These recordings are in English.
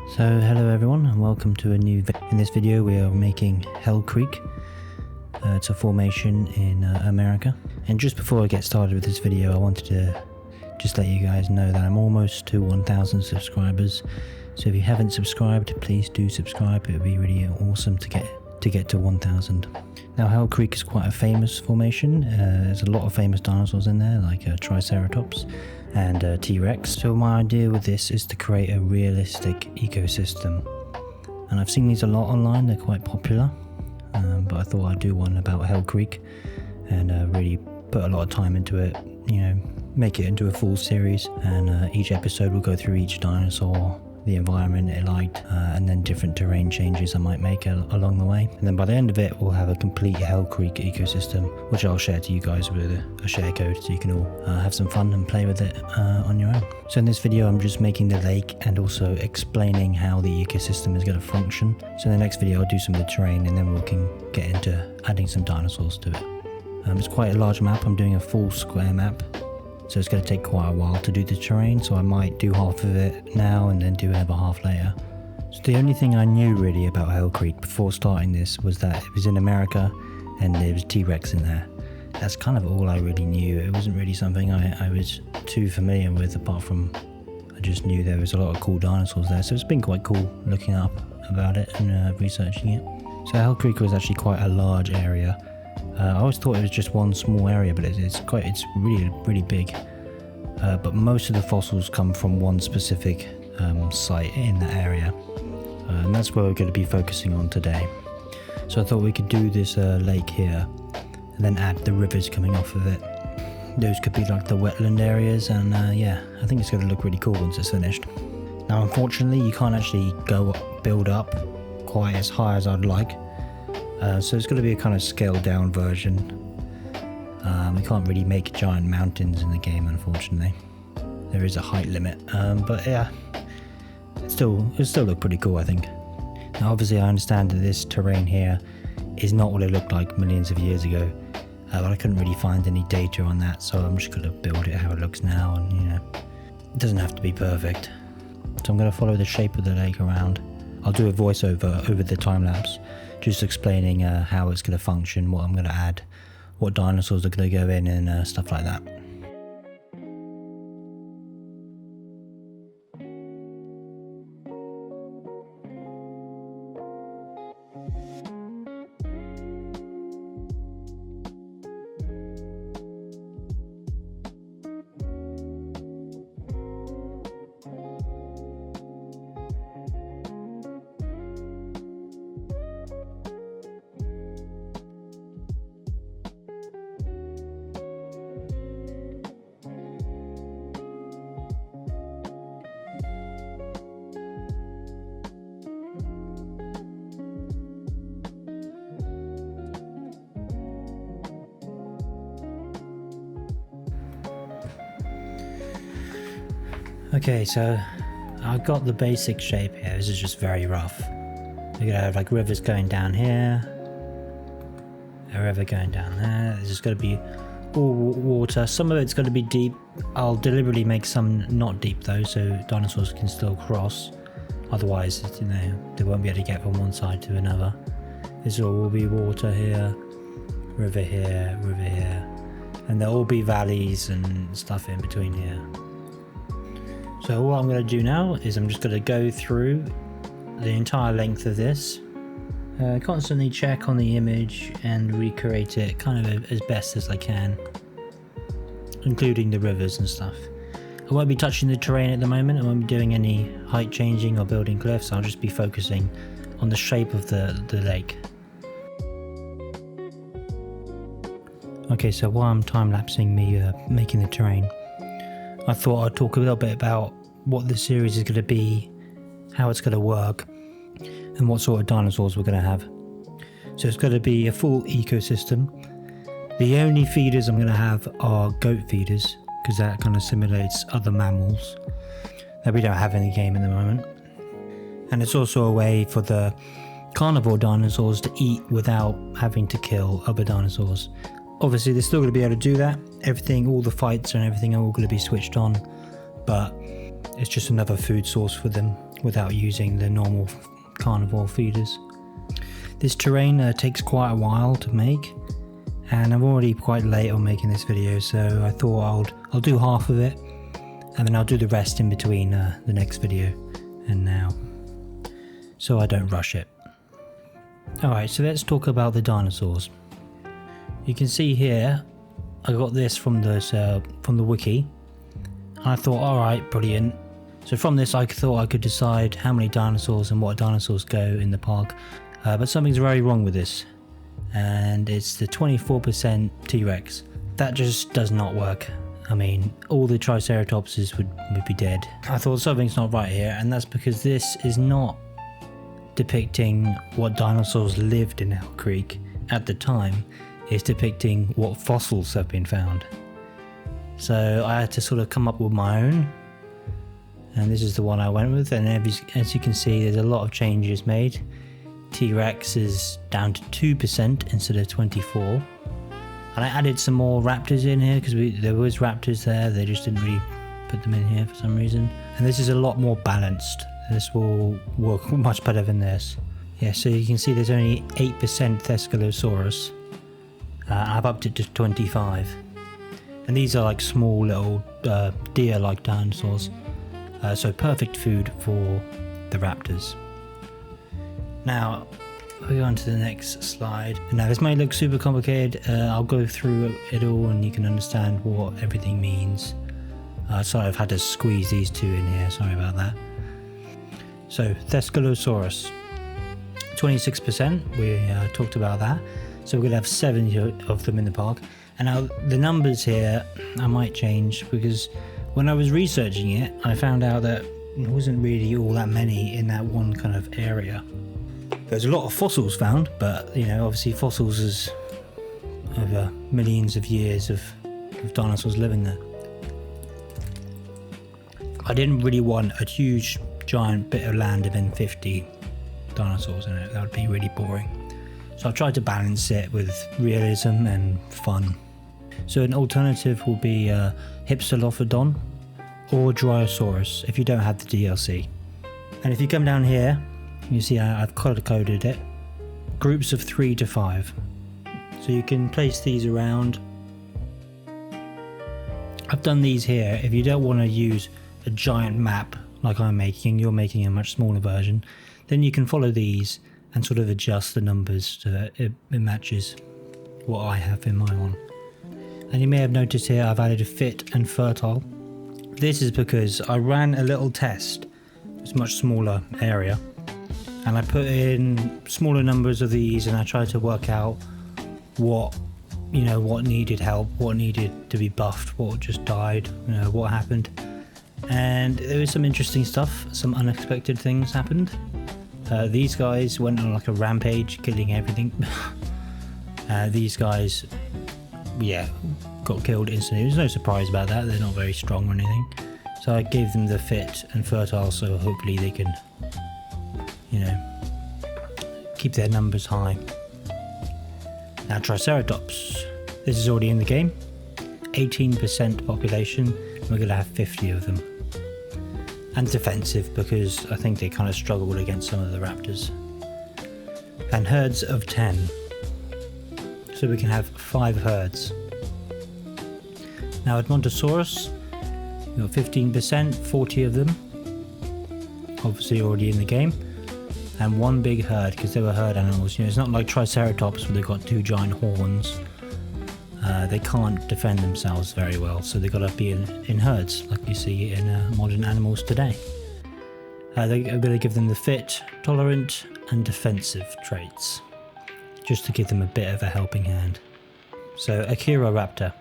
So hello everyone and welcome to a new video. In this video we are making Hell Creek. It's a formation in America. And just before I get started with this video, I wanted to just let you guys know that I'm almost to 1,000 subscribers. So if you haven't subscribed, please do subscribe. It would be really awesome to get to 1,000. Now Hell Creek is quite a famous formation. There's a lot of famous dinosaurs in there, like Triceratops and T-Rex. So my idea with this is to create a realistic ecosystem. And I've seen these a lot online, they're quite popular. But I thought I'd do one about Hell Creek and really put a lot of time into it, you know, make it into a full series. And each episode will go through each dinosaur, the environment it liked, and then different terrain changes I might make along the way. And then by the end of it, we'll have a complete Hell Creek ecosystem, which I'll share to you guys with a share code so you can all have some fun and play with it on your own. So in this video, I'm just making the lake and also explaining how the ecosystem is going to function. So in the next video, I'll do some of the terrain and then we can get into adding some dinosaurs to it. It's quite a large map. I'm doing a full square map. So it's going to take quite a while to do the terrain, so I might do half of it now and then do another half later. So the only thing I knew really about Hell Creek before starting this was that it was in America and there was T-Rex in there. That's kind of all I really knew. It wasn't really something I was too familiar with, apart from I just knew there was a lot of cool dinosaurs there. So it's been quite cool looking up about it and researching it. So Hell Creek was actually quite a large area. I always thought it was just one small area, but it's really big. But most of the fossils come from one specific site in that area, and that's where we're going to be focusing on today. So I thought we could do this lake here, and then add the rivers coming off of it. Those could be like the wetland areas, and yeah, I think it's going to look really cool once it's finished. Now, unfortunately, you can't actually build up quite as high as I'd like. So it's going to be a kind of scaled down version. We can't really make giant mountains in the game, unfortunately. There is a height limit, but yeah, it'll still look pretty cool, I think. Now obviously I understand that this terrain here is not what it looked like millions of years ago, but I couldn't really find any data on that, so I'm just going to build it how it looks now, and you know, it doesn't have to be perfect. So I'm going to follow the shape of the lake around. I'll do a voiceover over the time lapse, just explaining how it's going to function, what I'm going to add, what dinosaurs are going to go in, and stuff like that. Okay, so I've got the basic shape here. This is just very rough. We're gonna have like rivers going down here, a river going down there. This is gonna be all water. Some of it's gonna be deep. I'll deliberately make some not deep though, so dinosaurs can still cross. Otherwise, you know, they won't be able to get from one side to another. This will be water here, river here, and there'll all be valleys and stuff in between here. So what I'm going to do now is I'm just going to go through the entire length of this, constantly check on the image and recreate it kind of as best as I can, including the rivers and stuff. I won't be touching the terrain at the moment. I won't be doing any height changing or building cliffs. I'll just be focusing on the shape of the lake. Okay, so while I'm time-lapsing me making the terrain, I thought I'd talk a little bit about what the series is going to be, how it's going to work, and what sort of dinosaurs we're going to have. So it's going to be a full ecosystem. The only feeders I'm going to have are goat feeders, because that kind of simulates other mammals that we don't have in the game at the moment. And it's also a way for the carnivore dinosaurs to eat without having to kill other dinosaurs. Obviously they're still going to be able to do that. Everything, all the fights and everything are all going to be switched on, but it's just another food source for them without using the normal carnivore feeders. This terrain takes quite a while to make, and I'm already quite late on making this video, so I thought I'll do half of it, and then I'll do the rest in between the next video and now, so I don't rush it. Alright, so let's talk about the dinosaurs. You can see here, I got this from the wiki, and I thought, alright, brilliant. So from this I thought I could decide how many dinosaurs and what dinosaurs go in the park, but something's very wrong with this, and it's the 24% T-Rex. That just does not work. I mean, all the Triceratopses would be dead. I thought something's not right here, and that's because this is not depicting what dinosaurs lived in Hell Creek at the time. It's depicting what fossils have been found. So I had to sort of come up with my own, and this is the one I went with, and as you can see, there's a lot of changes made. T-Rex is down to 2% instead of 24%. And I added some more raptors in here because there was raptors there, they just didn't really put them in here for some reason. And this is a lot more balanced. This will work much better than this. Yeah, so you can see there's only 8% Thescelosaurus. I've upped it to 25%. And these are like small little deer-like dinosaurs. So perfect food for the raptors. Now, we go on to the next slide. Now this may look super complicated. I'll go through it all and you can understand what everything means. Sorry, I've had to squeeze these two in here, sorry about that. So Thescelosaurus, 26%, we talked about that. So we're going to have 7 of them in the park. And now the numbers here I might change, because when I was researching it I found out that there wasn't really all that many in that one kind of area. There's a lot of fossils found, but you know, obviously fossils is over millions of years of dinosaurs living there. I didn't really want a huge giant bit of land and then 50 dinosaurs in it. That would be really boring. So I've tried to balance it with realism and fun. So an alternative will be Hypsilophodon or Dryosaurus if you don't have the DLC. And if you come down here, you see I've color-coded it. Groups of 3 to 5. So you can place these around. I've done these here. If you don't want to use a giant map like I'm making, you're making a much smaller version, then you can follow these and sort of adjust the numbers so that it matches what I have in my one. And you may have noticed here I've added a fit and fertile. This is because I ran a little test. It's a much smaller area. And I put in smaller numbers of these and I tried to work out what needed help, what needed to be buffed, what just died, what happened. And there was some interesting stuff, some unexpected things happened. These guys went on like a rampage, killing everything. These guys, got killed instantly. There's no surprise about that, they're not very strong or anything. So I gave them the fit and fertile, so hopefully they can keep their numbers high. Now Triceratops, this is already in the game. 18% population, we're going to have 50 of them. And defensive, because I think they kind of struggled against some of the raptors. And herds of 10. So we can have 5 herds. Now Edmontosaurus, we've got 15%, 40 of them. Obviously already in the game. And 1 big herd, because they were herd animals. It's not like Triceratops where they've got 2 giant horns. They can't defend themselves very well, so they've got to be in herds, like you see in modern animals today. They're going to give them the fit, tolerant, and defensive traits, just to give them a bit of a helping hand. So Achiroraptor.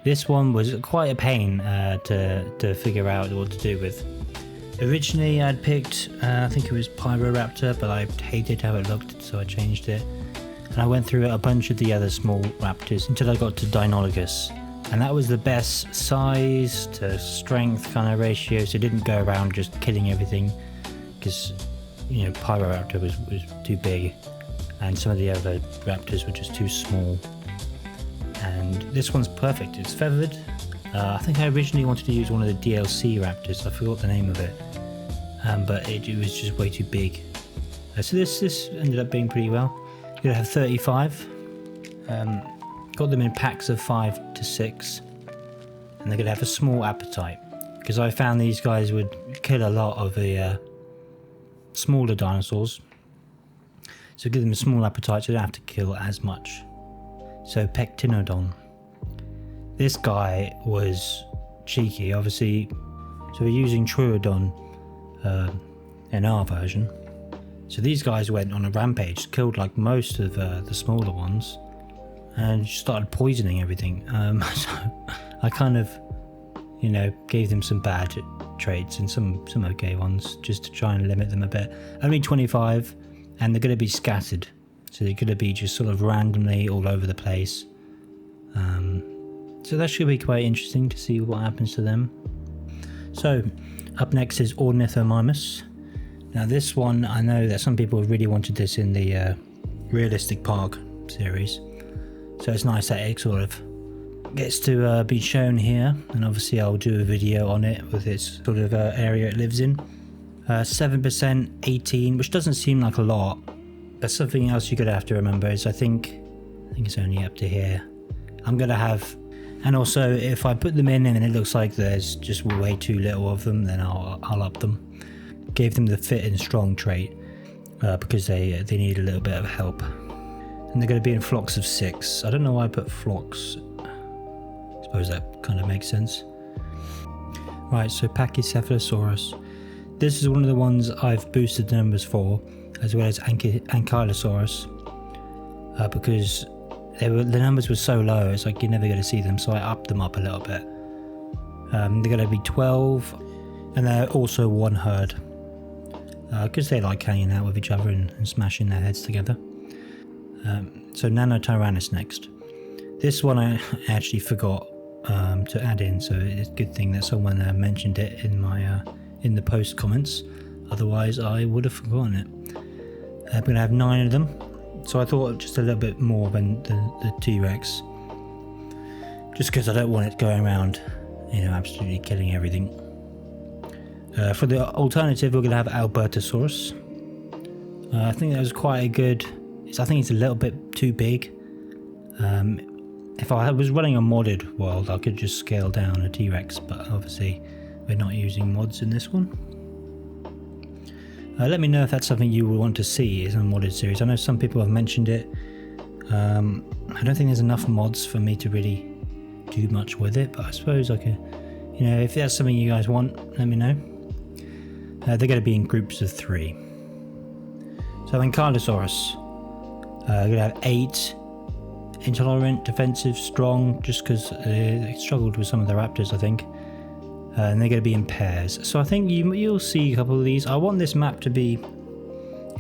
This one was quite a pain to figure out what to do with. Originally I'd picked, I think it was Pyroraptor, but I hated how it looked, so I changed it. And I went through a bunch of the other small raptors until I got to Deinonychus. And that was the best size to strength kind of ratio, so it didn't go around just killing everything, because Pyroraptor was too big and some of the other raptors were just too small. And this one's perfect, it's feathered. I think I originally wanted to use one of the DLC raptors, I forgot the name of it. but it was just way too big. So this ended up being pretty well. You're gonna have 35. Got them in packs of 5 to 6, and they're gonna have a small appetite because I found these guys would kill a lot of the smaller dinosaurs. So give them a small appetite so they don't have to kill as much. So Pectinodon. This guy was cheeky, obviously. So we're using Troodon in our version. So these guys went on a rampage, killed like most of the smaller ones, and started poisoning everything. So I kind of, you know, gave them some bad traits and some okay ones just to try and limit them a bit. Only 25, and they're going to be scattered. So they're going to be just sort of randomly all over the place. So that should be quite interesting to see what happens to them. So up next is Ornithomimus. Now this one, I know that some people really wanted this in the Realistic Park series. So it's nice that it sort of gets to be shown here, and obviously I'll do a video on it with its sort of area it lives in. 7%, 18, which doesn't seem like a lot, but something else you're gonna have to remember is I think it's only up to here. I'm gonna have, and also if I put them in and it looks like there's just way too little of them, then I'll up them. Gave them the fit and strong trait because they need a little bit of help. And they're going to be in flocks of 6. I don't know why I put flocks. I suppose that kind of makes sense. Right, so Pachycephalosaurus. This is one of the ones I've boosted the numbers for, as well as Ankylosaurus, because the numbers were so low, it's like you're never going to see them, so I upped them up a little bit. They're going to be 12, and they're also one herd, because they like hanging out with each other and smashing their heads together. So Nanotyrannus next. This one I actually forgot to add in, so it's a good thing that someone mentioned it in my in the post comments. Otherwise, I would have forgotten it. I'm going to have 9 of them, so I thought just a little bit more than the T-Rex, just because I don't want it going around, you know, absolutely killing everything. For the alternative, we're going to have Albertosaurus. I think that was quite a good. I think it's a little bit too big. If I was running a modded world, I could just scale down a T-Rex, but obviously we're not using mods in this one. Let me know if that's something you would want to see as a modded series. I know some people have mentioned it. I don't think there's enough mods for me to really do much with it, but I suppose I could, you know, if that's something you guys want, let me know. They're going to be in groups of 3. So Ankylosaurus. We're going to have 8, intolerant, defensive, strong, just because they struggled with some of the raptors, I think. And they're going to be in pairs. So I think you'll see a couple of these. I want this map to be,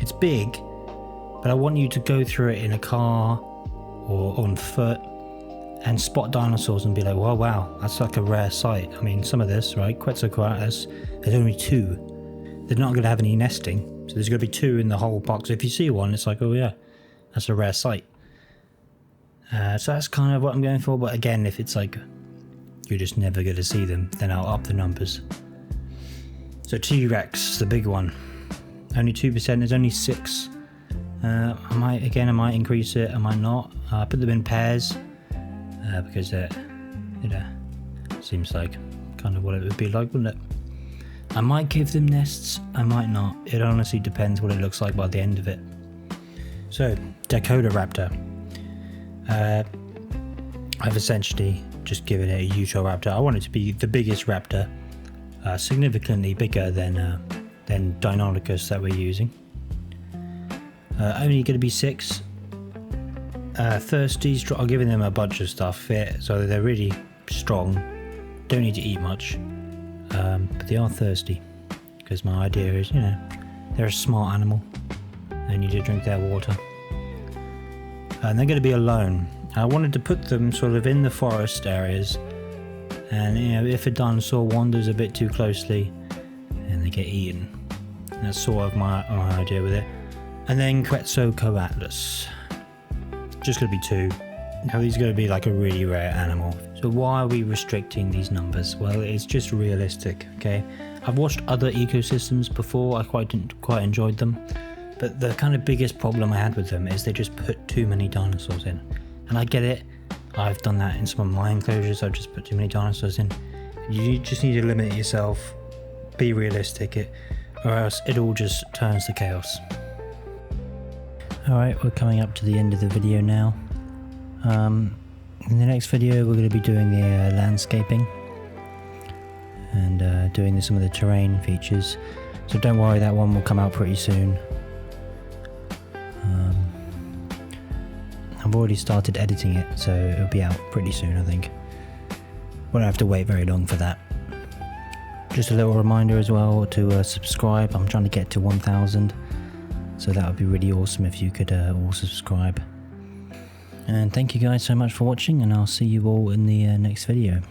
it's big, but I want you to go through it in a car or on foot and spot dinosaurs and be like, well, wow, that's like a rare sight. I mean, some of this, right, Quetzalcoatlus, there's only 2. They're not going to have any nesting. So there's going to be 2 in the whole box. If you see one, it's like, oh yeah, that's a rare sight. So that's kind of what I'm going for. But again, if it's like you're just never going to see them, then I'll up the numbers. So T-Rex, the big one. Only 2%, there's only 6. I might increase it, I might not. Put them in pairs because it seems like kind of what it would be like, wouldn't it? I might give them nests, I might not. It honestly depends what it looks like by the end of it. So, Dakotaraptor. I've essentially just given it a Utahraptor. I want it to be the biggest raptor, significantly bigger than Deinonychus that we're using. Only going to be 6. Thirsty, I'm giving them a bunch of stuff, fit, so they're really strong. Don't need to eat much, but they are thirsty, because my idea is, you know, they're a smart animal. They need to drink their water. And they're going to be alone. I wanted to put them sort of in the forest areas, and you know, if a dinosaur wanders a bit too closely, and they get eaten. That's sort of my idea with it. And then Quetzalcoatlus. Just going to be 2. Now these are going to be like a really rare animal. So why are we restricting these numbers? Well, it's just realistic, okay? I've watched other ecosystems before, I quite enjoyed them, but the kind of biggest problem I had with them is they just put too many dinosaurs in. And I get it, I've done that in some of my enclosures, I've just put too many dinosaurs in. You just need to limit yourself, be realistic, or else it all just turns to chaos. Alright, we're coming up to the end of the video now. In the next video we're going to be doing the landscaping and doing some of the terrain features, so don't worry, that one will come out pretty soon. I've already started editing it, so it'll be out pretty soon, I think. Won't have to wait very long for that. Just a little reminder as well to subscribe. I'm trying to get to 1,000, so that would be really awesome if you could all subscribe. And thank you guys so much for watching, and I'll see you all in the next video.